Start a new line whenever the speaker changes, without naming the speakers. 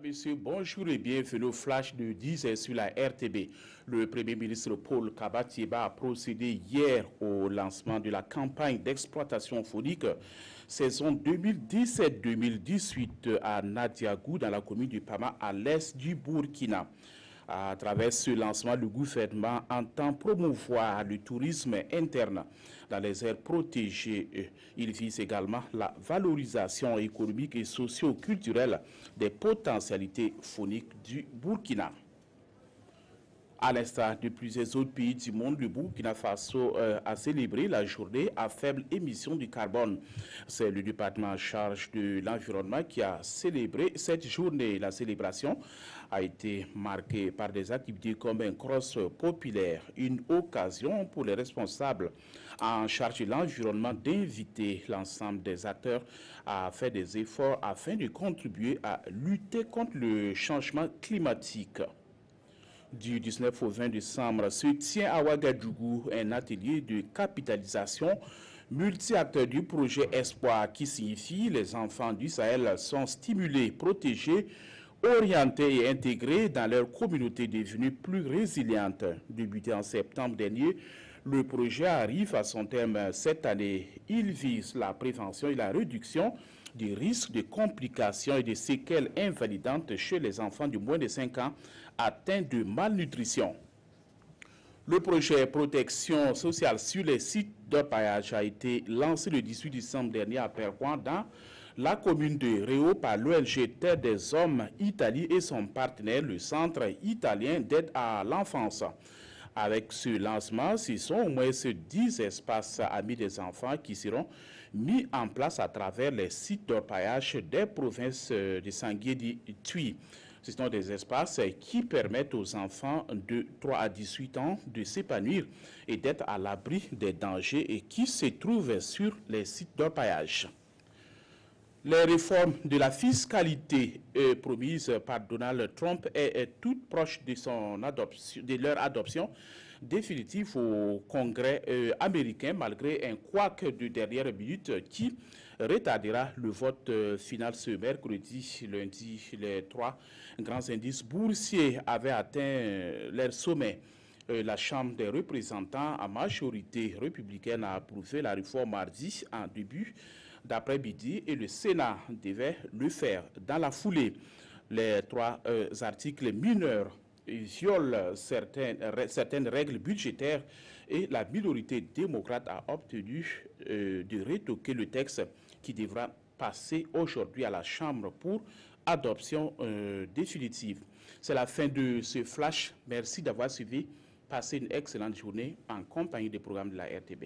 Messieurs, bonjour et bienvenue au flash de 10h sur la RTB. Le Premier ministre Paul Kabatieba a procédé hier au lancement de la campagne d'exploitation phonique saison 2017-2018 à Nadiagou dans la commune du Pama à l'est du Burkina. À travers ce lancement, le gouvernement entend promouvoir le tourisme interne dans les aires protégées. Il vise également la valorisation économique et socio-culturelle des potentialités fauniques du Burkina. À l'instar de plusieurs autres pays du monde, le Burkina Faso a célébré la journée à faible émission de carbone. C'est le département en charge de l'environnement qui a célébré cette journée. La célébration a été marquée par des activités comme un cross populaire, une occasion pour les responsables en charge de l'environnement d'inviter l'ensemble des acteurs à faire des efforts afin de contribuer à lutter contre le changement climatique. Du 19 au 20 décembre se tient à Ouagadougou un atelier de capitalisation multi-acteurs du projet Espoir qui signifie les enfants du Sahel sont stimulés, protégés, orientés et intégrés dans leur communauté devenue plus résiliente. Débuté en septembre dernier, le projet arrive à son terme cette année. Il vise la prévention et la réduction des risques de complications et de séquelles invalidantes chez les enfants de moins de 5 ans atteints de malnutrition. Le projet protection sociale sur les sites d'orpaillage a été lancé le 18 décembre dernier à Perquan dans la commune de Réau par l'ONG Terre des Hommes Italie et son partenaire, le Centre italien d'aide à l'enfance. Avec ce lancement, ce sont au moins 10 espaces amis des enfants qui seront mis en place à travers les sites d'orpaillage des provinces de Sangué et Tui. Ce sont des espaces qui permettent aux enfants de 3 à 18 ans de s'épanouir et d'être à l'abri des dangers et qui se trouvent sur les sites d'orpaillage. Les réformes de la fiscalité promises par Donald Trump est toute proche de leur adoption définitive au Congrès américain, malgré un couac de dernière minute qui retardera le vote final ce mercredi. Lundi, les 3 grands indices boursiers avaient atteint leur sommet. La Chambre des représentants à majorité républicaine a approuvé la réforme mardi en début d'après-midi et le Sénat devait le faire dans la foulée. Les 3 articles mineurs violent certaines règles budgétaires et la minorité démocrate a obtenu de retoquer le texte qui devra passer aujourd'hui à la Chambre pour adoption définitive. C'est la fin de ce flash. Merci d'avoir suivi. Passez une excellente journée en compagnie des programmes de la RTB.